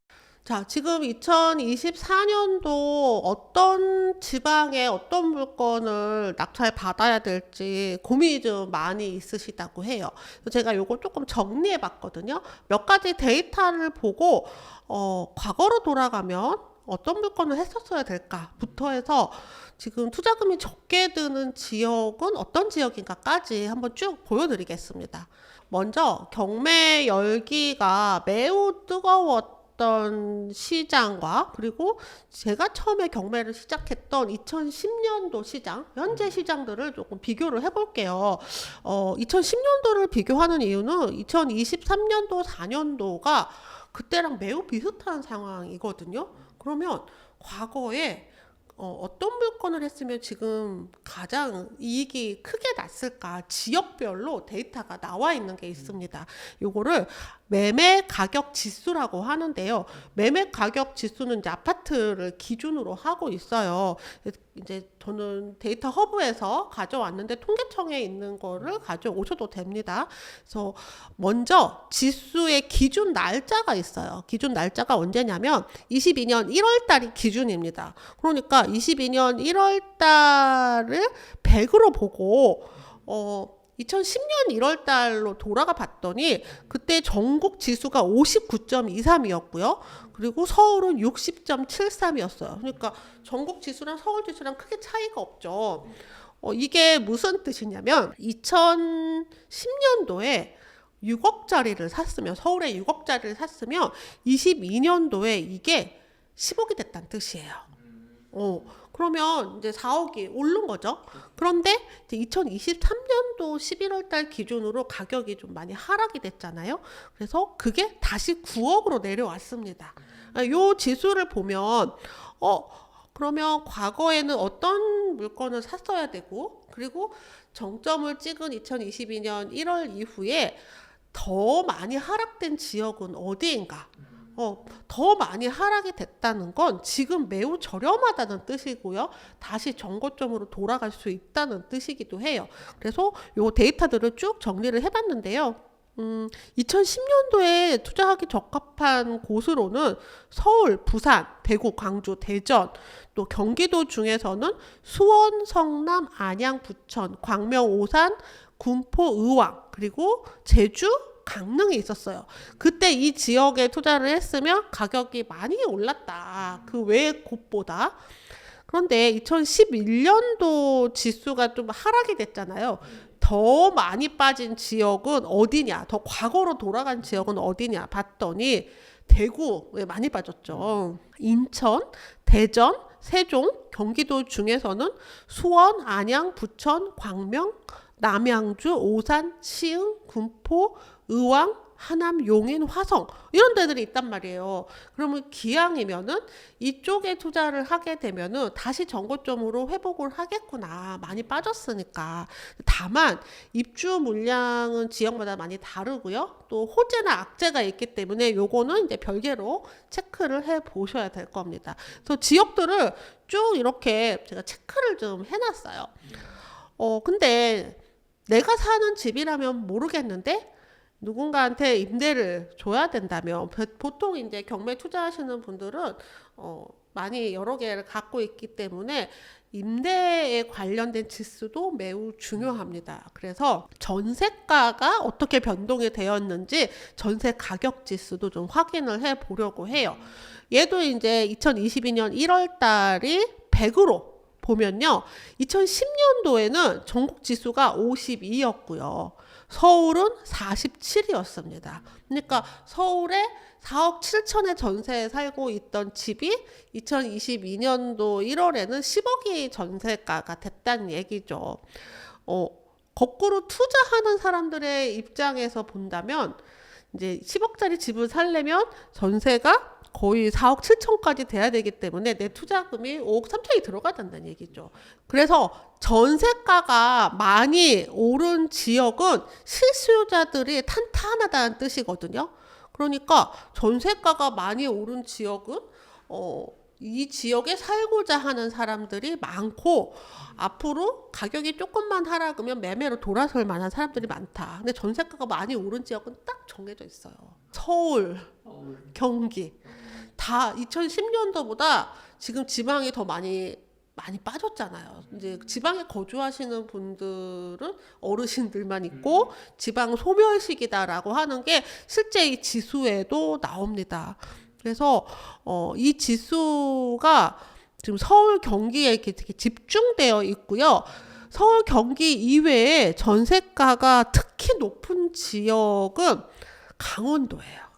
자, 지금 2024년도 어떤 지방에 어떤 물건을 낙찰 받아야 될지 고민이 좀 많이 있으시다고 해요. 제가 요거 조금 정리해 봤거든요. 몇 가지 데이터를 보고 과거로 돌아가면 어떤 물건을 했었어야 될까부터 해서 지금 투자금이 적게 드는 지역은 어떤 지역인가까지 한번 쭉 보여드리겠습니다. 먼저 경매 열기가 매우 뜨거웠던 시장과 그리고 제가 처음에 경매를 시작했던 2010년도 시장, 현재 시장들을 조금 비교를 해볼게요. 2010년도를 비교하는 이유는 2023년도, 4년도가 그때랑 매우 비슷한 상황이거든요. 그러면 과거에 어떤 물건을 했으면 지금 가장 이익이 크게 났을까 지역별로 데이터가 나와 있는 게 있습니다. 요거를 매매 가격 지수라고 하는데요. 매매 가격 지수는 이제 아파트를 기준으로 하고 있어요. 이제 저는 데이터 허브에서 가져왔는데 통계청에 있는 거를 가져오셔도 됩니다. 그래서 먼저 지수의 기준 날짜가 있어요. 기준 날짜가 언제냐면 22년 1월 달이 기준입니다. 그러니까 22년 1월 달을 100으로 보고 2010년 1월 달로 돌아가 봤더니 그때 전국 지수가 59.23이었고요. 그리고 서울은 60.73이었어요. 그러니까 전국 지수랑 서울 지수랑 크게 차이가 없죠. 이게 무슨 뜻이냐면 2010년도에 6억짜리를 샀으면 서울에 6억짜리를 샀으면 22년도에 이게 10억이 됐다는 뜻이에요. 그러면 이제 4억이 오른 거죠. 그런데 이제 2023년도 11월 달 기준으로 가격이 좀 많이 하락이 됐잖아요. 그래서 그게 다시 9억으로 내려왔습니다. 요 지수를 보면 그러면 과거에는 어떤 물건을 샀어야 되고 그리고 정점을 찍은 2022년 1월 이후에 더 많이 하락된 지역은 어디인가? 더 많이 하락이 됐다는 건 지금 매우 저렴하다는 뜻이고요. 다시 정고점으로 돌아갈 수 있다는 뜻이기도 해요. 그래서 요 데이터들을 쭉 정리를 해봤는데요. 2010년도에 투자하기 적합한 곳으로는 서울, 부산, 대구, 광주, 대전, 또 경기도 중에서는 수원, 성남, 안양, 부천, 광명, 오산, 군포, 의왕, 그리고 제주, 강릉에 있었어요. 그때 이 지역에 투자를 했으면 가격이 많이 올랐다. 그 외의 곳보다. 그런데 2011년도 지수가 좀 하락이 됐잖아요. 더 많이 빠진 지역은 어디냐? 더 과거로 돌아간 지역은 어디냐? 봤더니 대구에 많이 빠졌죠. 인천, 대전, 세종, 경기도 중에서는 수원, 안양, 부천, 광명, 남양주, 오산, 시흥, 군포, 의왕, 하남, 용인, 화성 이런 데들이 있단 말이에요. 그러면 기왕이면은 이쪽에 투자를 하게 되면은 다시 정고점으로 회복을 하겠구나. 많이 빠졌으니까. 다만 입주 물량은 지역마다 많이 다르고요. 또 호재나 악재가 있기 때문에 요거는 이제 별개로 체크를 해 보셔야 될 겁니다. 그래서 지역들을 쭉 이렇게 제가 체크를 좀 해놨어요. 근데 내가 사는 집이라면 모르겠는데 누군가한테 임대를 줘야 된다면 보통 이제 경매 투자하시는 분들은 많이 여러 개를 갖고 있기 때문에 임대에 관련된 지수도 매우 중요합니다. 그래서 전세가가 어떻게 변동이 되었는지 전세 가격 지수도 좀 확인을 해 보려고 해요. 얘도 이제 2022년 1월 달이 100으로 보면요. 2010년도에는 전국 지수가 52였고요. 서울은 47이었습니다. 그러니까 서울에 4억 7천에 전세에 살고 있던 집이 2022년도 1월에는 10억이 전세가가 됐다는 얘기죠. 거꾸로 투자하는 사람들의 입장에서 본다면 이제 10억짜리 집을 살려면 전세가 거의 4억 7천까지 돼야 되기 때문에 내 투자금이 5억 3천이 들어가야 된다는 얘기죠. 그래서 전세가가 많이 오른 지역은 실수요자들이 탄탄하다는 뜻이거든요. 그러니까 전세가가 많이 오른 지역은 이 지역에 살고자 하는 사람들이 많고 앞으로 가격이 조금만 하락하면 매매로 돌아설 만한 사람들이 많다. 근데 전세가가 많이 오른 지역은 딱 정해져 있어요. 서울, 경기 다 2010년도보다 지금 지방이 더 많이 빠졌잖아요. 이제 지방에 거주하시는 분들은 어르신들만 있고 지방 소멸시기다라고 하는 게 실제 이 지수에도 나옵니다. 그래서 이 지수가 지금 서울 경기에 이렇게 되게 집중되어 있고요. 서울 경기 이외에 전세가가 특히 높은 지역은 강원도예요.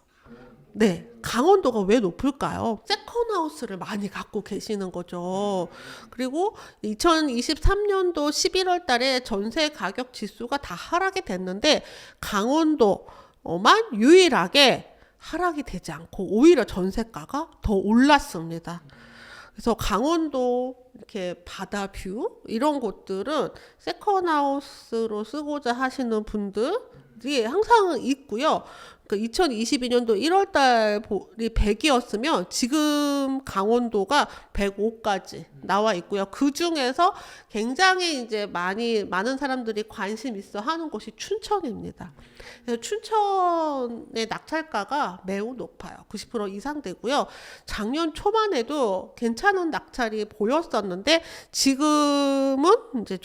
네, 강원도가 왜 높을까요? 세컨하우스를 많이 갖고 계시는 거죠. 그리고 2023년도 11월 달에 전세 가격 지수가 다 하락이 됐는데 강원도만 유일하게 하락이 되지 않고 오히려 전세가가 더 올랐습니다. 그래서 강원도 이렇게 바다 뷰 이런 곳들은 세컨하우스로 쓰고자 하시는 분들이 항상 있고요. 2022년도 1월 달이 100이었으면 지금 강원도가 105까지 나와 있고요. 그 중에서 굉장히 이제 많은 사람들이 관심 있어 하는 곳이 춘천입니다. 그래서 춘천의 낙찰가가 매우 높아요. 90% 이상 되고요. 작년 초만 해도 괜찮은 낙찰이 보였었는데 지금은 이제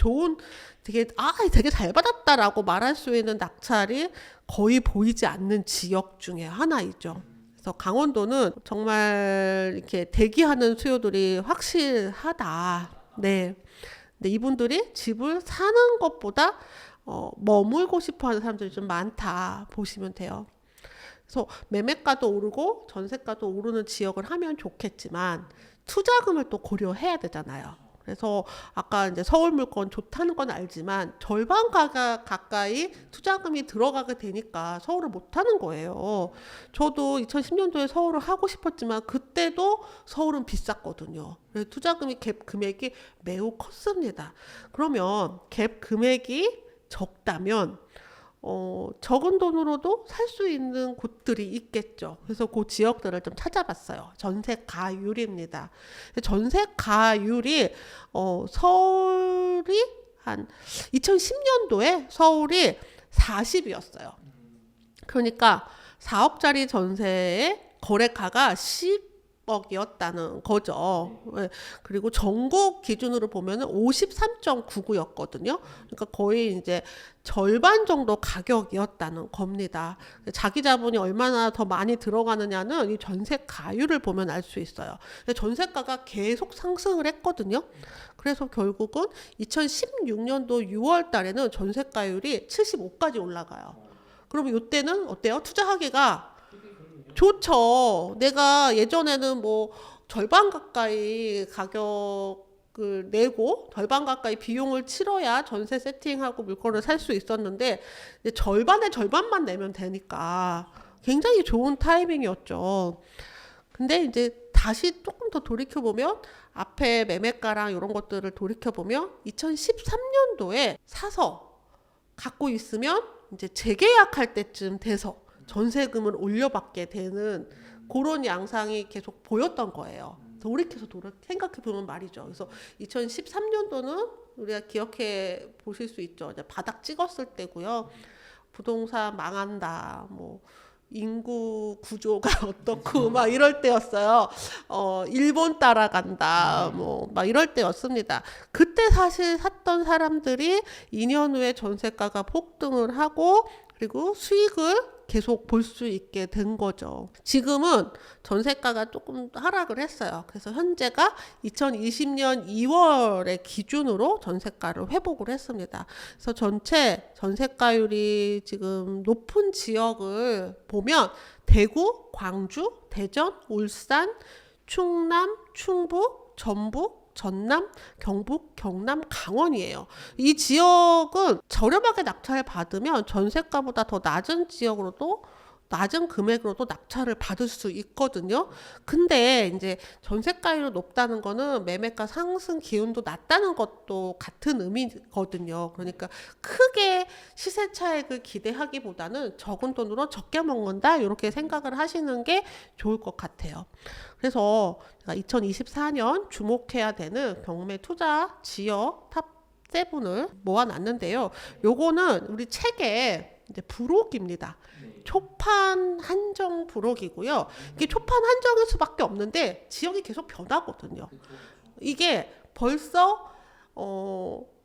되게 잘 받았다라고 말할 수 있는 낙찰이 거의 보이지 않는 지역 중에 하나이죠. 그래서 강원도는 정말 이렇게 대기하는 수요들이 확실하다. 네. 근데 이분들이 집을 사는 것보다 머물고 싶어 하는 사람들이 좀 많다 보시면 돼요. 그래서 매매가도 오르고 전세가도 오르는 지역을 하면 좋겠지만 투자금을 또 고려해야 되잖아요. 그래서 아까 이제 서울 물건 좋다는 건 알지만 절반 가까이 투자금이 들어가게 되니까 서울을 못 하는 거예요. 저도 2010년도에 서울을 하고 싶었지만 그때도 서울은 비쌌거든요. 그래서 투자금이 갭 금액이 매우 컸습니다. 그러면 갭 금액이 적다면 적은 돈으로도 살 수 있는 곳들이 있겠죠. 그래서 그 지역들을 좀 찾아봤어요. 전세가율입니다. 전세가율이 서울이 한 2010년도에 서울이 40이었어요. 그러니까 4억짜리 전세의 거래가가 10억이었다는 거죠. 그리고 전국 기준으로 보면은 53.99였거든요. 그러니까 거의 이제 절반 정도 가격이었다는 겁니다. 자기 자본이 얼마나 더 많이 들어가느냐는 이 전세가율을 보면 알 수 있어요. 근데 전세가가 계속 상승을 했거든요. 그래서 결국은 2016년도 6월 달에는 전세가율이 75까지 올라가요. 그러면 이때는 어때요? 투자하기가 좋죠. 내가 예전에는 뭐 절반 가까이 가격을 내고 절반 가까이 비용을 치러야 전세 세팅하고 물건을 살 수 있었는데 이제 절반의 절반만 내면 되니까 굉장히 좋은 타이밍이었죠. 근데 이제 다시 조금 더 돌이켜보면 앞에 매매가랑 이런 것들을 돌이켜보면 2013년도에 사서 갖고 있으면 이제 재계약할 때쯤 돼서 전세금을 올려받게 되는 그런 양상이 계속 보였던 거예요. 돌이켜서 생각해보면 말이죠. 그래서 2013년도는 우리가 기억해 보실 수 있죠. 이제 바닥 찍었을 때고요. 부동산 망한다. 뭐 인구 구조가 어떻고 막 이럴 때였어요. 일본 따라간다. 뭐 막 이럴 때였습니다. 그때 사실 샀던 사람들이 2년 후에 전세가가 폭등을 하고 그리고 수익을 계속 볼 수 있게 된 거죠. 지금은 전세가가 조금 하락을 했어요. 그래서 현재가 2020년 2월의 기준으로 전세가를 회복을 했습니다. 그래서 전체 전세가율이 지금 높은 지역을 보면 대구, 광주, 대전, 울산, 충남, 충북, 전북, 전남, 경북, 경남, 강원이에요. 이 지역은 저렴하게 낙찰 받으면 전세가보다 더 낮은 지역으로도 낮은 금액으로도 낙찰을 받을 수 있거든요. 근데 이제 전세가율이 높다는 거는 매매가 상승 기운도 낮다는 것도 같은 의미거든요. 그러니까 크게 시세 차익을 기대하기보다는 적은 돈으로 적게 먹는다 이렇게 생각을 하시는 게 좋을 것 같아요. 그래서 2024년 주목해야 되는 경매 투자 지역 탑 7을 모아놨는데요. 요거는 우리 책에 이제 부록입니다. 초판 한정 부록이고요. 이게 초판 한정일 수밖에 없는데 지역이 계속 변하거든요. 이게 벌써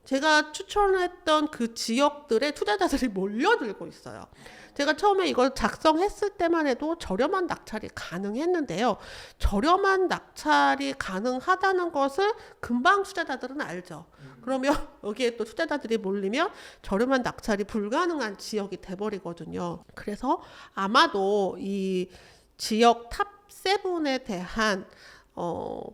제가 추천했던 그 지역들의 투자자들이 몰려들고 있어요. 제가 처음에 이걸 작성했을 때만 해도 저렴한 낙찰이 가능했는데요. 저렴한 낙찰이 가능하다는 것을 금방 투자자들은 알죠. 그러면 여기에 또 투자자들이 몰리면 저렴한 낙찰이 불가능한 지역이 돼버리거든요. 그래서 아마도 이 지역 탑7에 대한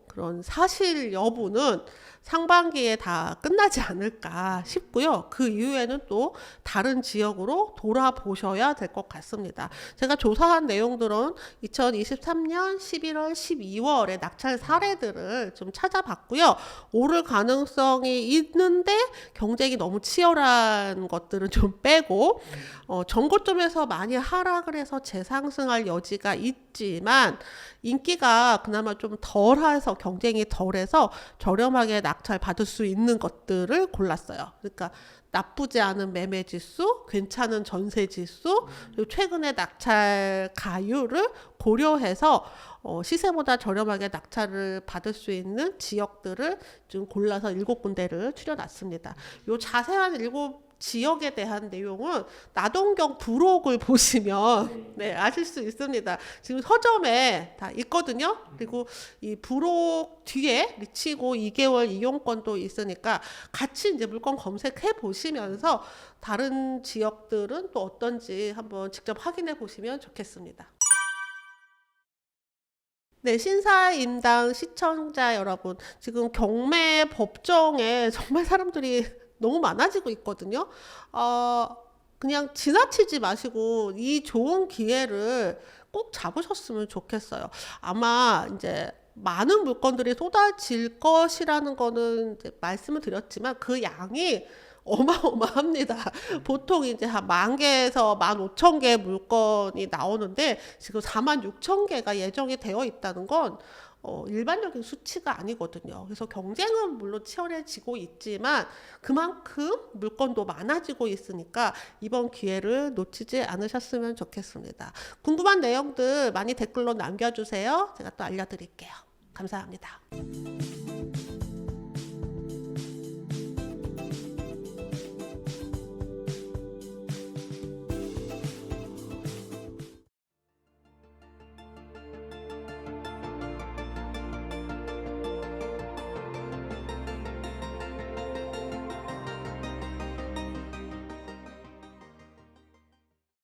그런 사실 여부는 상반기에 다 끝나지 않을까 싶고요. 그 이후에는 또 다른 지역으로 돌아보셔야 될 것 같습니다. 제가 조사한 내용들은 2023년 11월, 12월의 낙찰 사례들을 좀 찾아봤고요. 오를 가능성이 있는데 경쟁이 너무 치열한 것들은 좀 빼고 전고점에서 많이 하락을 해서 재상승할 여지가 있지만 인기가 그나마 좀 덜해서 경쟁이 덜해서 저렴하게 낙찰 받을 수 있는 것들을 골랐어요. 그러니까 나쁘지 않은 매매 지수, 괜찮은 전세 지수, 그리고 최근의 낙찰 가율을 고려해서 시세보다 저렴하게 낙찰을 받을 수 있는 지역들을 좀 골라서 7군데를 추려놨습니다. 요 자세한 7지역에 대한 내용은 나동경 부록을 보시면 네, 아실 수 있습니다. 지금 서점에 다 있거든요. 그리고 이 부록 뒤에 리치고 2개월 이용권도 있으니까 같이 이제 물건 검색해 보시면서 다른 지역들은 또 어떤지 한번 직접 확인해 보시면 좋겠습니다. 네, 신사임당 시청자 여러분, 지금 경매 법정에 정말 사람들이 너무 많아지고 있거든요. 그냥 지나치지 마시고 이 좋은 기회를 꼭 잡으셨으면 좋겠어요. 아마 이제 많은 물건들이 쏟아질 것이라는 거는 이제 말씀을 드렸지만 그 양이 어마어마합니다. 보통 이제 한 10,000개에서 15,000개 물건이 나오는데 지금 46,000개가 예정이 되어 있다는 건 일반적인 수치가 아니거든요. 그래서 경쟁은 물론 치열해지고 있지만 그만큼 물건도 많아지고 있으니까 이번 기회를 놓치지 않으셨으면 좋겠습니다. 궁금한 내용들 많이 댓글로 남겨주세요. 제가 또 알려드릴게요. 감사합니다.